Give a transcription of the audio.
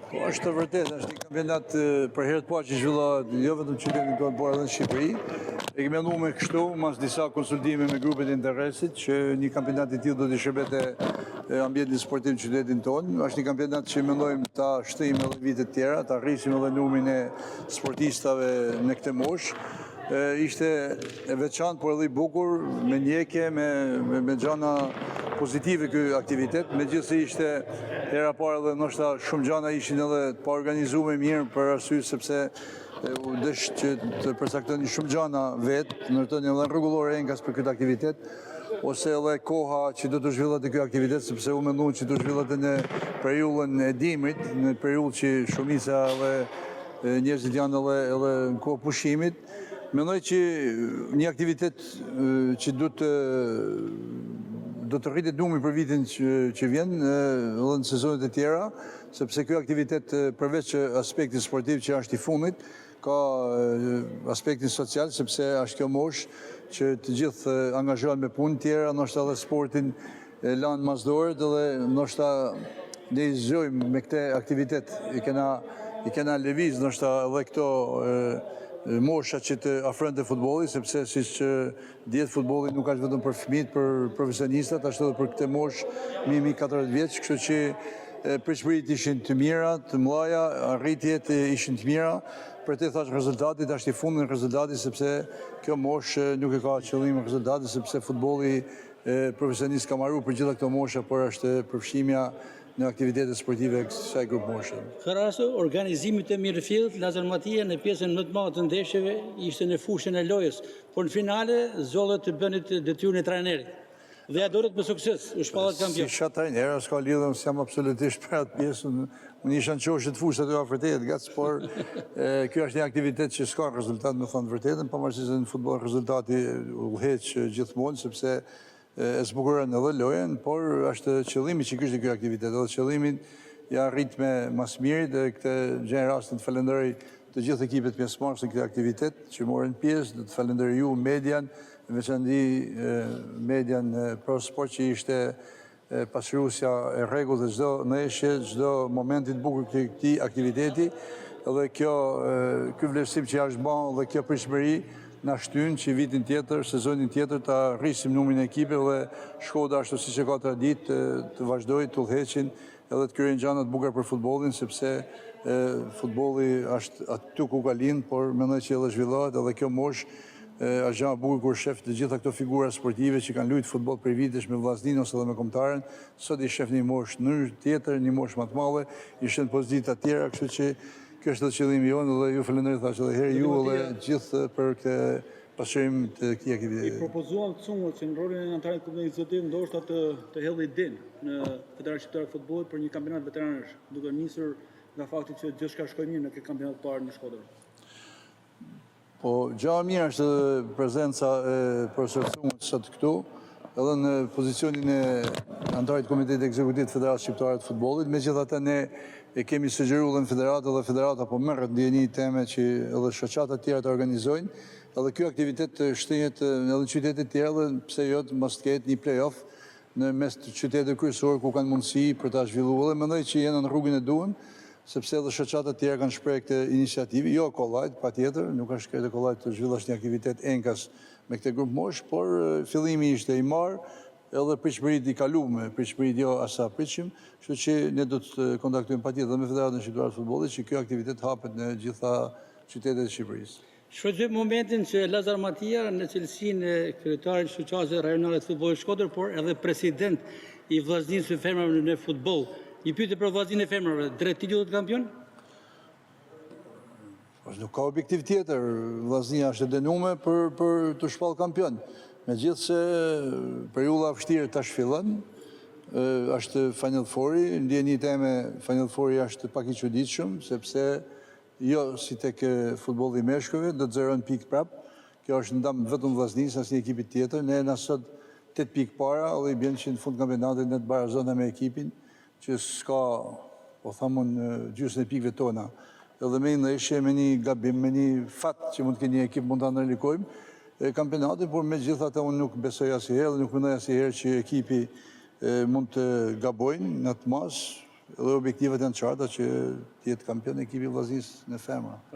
Po, është të vërtet, është një kampionat për herë të parë që zhvillohet jo vetëm në qytetin tonë, por edhe në Shqipëri. E kemi menduar kështu, mas disa konsultime me grupet e interesit, që një kampionat i tillë do të shërbete ambientin sportiv në qytetin tonë. Është një kampionat që mendojmë ta shtrijmë edhe vitet tjera, ta rrisim edhe numrin e sportistave në këtë moshë. Ishte e veçantë, por edhe i bukur, me ndjekje, me gjana pozitive ky aktivitet, megjithëse ishte hera parë dhe ndoshta shumë gjana ishin edhe pa organizuar mirë për arsye sepse u dësh që të përcaktoni shumë gjana vetë, ndërtoni edhe rregullore enkas për këtë aktivitet, ose edhe koha që do të zhvillohet ky aktivitet, sepse u mendon që do të zhvillohet në periudhën e dimrit, në periudhë që shumica edhe njerëzit janë edhe në kohë pushimit. Mendoj që një aktivitet që do të rritet numri për vitin që vjen edhe në sezonet e tjera, sepse ky aktivitet përveç aspektit sportiv që është i fundit, ka aspektin social, sepse është kjo moshë që të gjithë angazhohen me punë tjera, ndoshta edhe sportin lanë masdorët edhe ndoshta ne zgjojmë me këtë aktivitet i kena lëviz ndoshta edhe këto mosha që të afrojnë të futbolli, sepse siç dihet futbolli nuk është vetëm për fëmijët, për profesionistat, ashtu edhe për këtë moshë mimi 14 vjeç, kështu që pritshmëritë ishin të mira, të mëdha, arritjet ishin të mira. Për të thash rezultatit, është i fundit në rezultati, sepse kjo moshë nuk e ka qëllim rezultati, sepse futbolli profesionist ka marrur për gjitha këto mosha, por është përfshimja në aktivitetet sportive kësaj grup moshe. Krahas organizimit të mirëfillt, Lazar Matia në pjesën më të madhe të ndeshjeve ishte në fushën e lojës, por në finale zollet të bënit detyrën e trajnerit. Dhe ja doret me sukses, u shpallat kampion. Si sha trajner, s'ka lidhje, unë jam absolutisht për atë pjesën. Unë isha në qoshit fushë aty vërtet, gac, por kjo është një aktivitet që s'ka rezultat, me thonë të vërtetën, pavarësisht se në futboll rezultati udhëheq gjithmonë, sepse e zbukuron edhe lojën, por është qëllimi që kishte ky aktivitet, edhe qëllimin ja arrit me mas mirit, dhe këtë gjën rastin të falenderoj të gjithë ekipet pjesëmarrëse në këtë aktivitet që morën pjesë, dhe të falenderoj ju median, veçandi median Pro Sport që ishte pasqyrusja e rregull dhe çdo ndeshje, çdo momenti të bukur të këtij aktiviteti, edhe ky vlerësim që është bën dhe kjo pritshmëri na shtyn që vitin tjetër, sezonin tjetër ta rrisim numrin e ekipeve dhe Shkoda ashtu siç e ka traditë të vazhdojë të udhëheqin edhe të kryejnë gjëra të bukura për futbollin, sepse futbolli është aty ku ka lind, por mendoj që edhe zhvillohet edhe kjo moshë është gjë e bukur kur shef të gjitha këto figura sportive që kanë luajtur futboll për vitesh me vllaznin ose edhe me kombëtaren, sot i shef një moshë në mënyrë tjetër, një moshë më të madhe, i shën pozita të tjera, kështu që kjo është qëllimi jonë dhe ju falenderoj thash edhe herë ju dhe gjithë për këtë pasqyrim të këtij aktiviteti. I propozuan Cungët që në rolin e anëtarit kombëtarit zotim ndoshta të hedhë din në Federacion Shqiptare të Futbollit për një kampionat veteranësh, duke nisur nga fakti që gjithçka shkoi mirë në këtë kampionat të parë në Shkodër. Po, gjëja mirë është prezenca e profesorit Cungët sot këtu, edhe në pozicionin e anëtarit Komitetit Ekzekutiv të Federatës Shqiptare të Futbollit. Megjithatë ne e kemi sugjeruar dhe në federatë dhe federata po merret ndjeni teme që edhe shoqata të tjera të organizojnë, edhe ky aktivitet të shtrihet edhe në qytete të tjera dhe pse jo mos të ketë një play-off në mes të qyteteve kryesore ku kanë mundësi për ta zhvilluar. Dhe mendoj që janë në rrugën e duhur, sepse edhe shoqata të tjera kanë shprehur këtë iniciativë, jo kollajt, patjetër, nuk është këtë kollajt të zhvillosh një aktivitet enkas me këtë grup mosh, por fillimi ishte i marr, edhe pritshmëritë i kaluame, pritshmëritë jo as sa pritshim, kështu që ne do të kontaktojmë patjetër dhe me Federatën Shqiptare të Futbollit që ky aktivitet hapet në gjitha qytetet e Shqipërisë. Shfrytëzoj momentin që Lazar Matia në cilësinë e kryetarit të shoqatës rajonale të futbollit Shkodër, por edhe president i vllaznisë së femrave në futboll. Një pyetje për vllazninë e femrave, drejt titullit kampion? Nuk ka objektiv tjetër, vllaznia është e dënuar për të shpallë kampion. Megjithse periudha vështirë tash fillon, është Final Fouri, ndjenjit e me Final Fouri është pak i çuditshëm, sepse jo si tek futbolli i meshkujve, do të zëron pikë prap. Kjo është ndam vetëm vllaznisë, asnjë ekipi tjetër. Ne na sot 8 pikë para dhe i bën që në fund kampionatit ne të barazojmë me ekipin që s'ka, po thamun, gjysmën e pikëve tona. Edhe me ndeshje, me një gabim, me një fat që mund të kenë një ekip mund ta ndërlikojmë kampionatin, por megjithatë unë nuk besoj asnjëherë dhe nuk mendoj asnjëherë që ekipi mund të gabojnë në atë mas. Edhe objektivat janë qarta që të jetë kampion ekipi Vllaznisë në femra.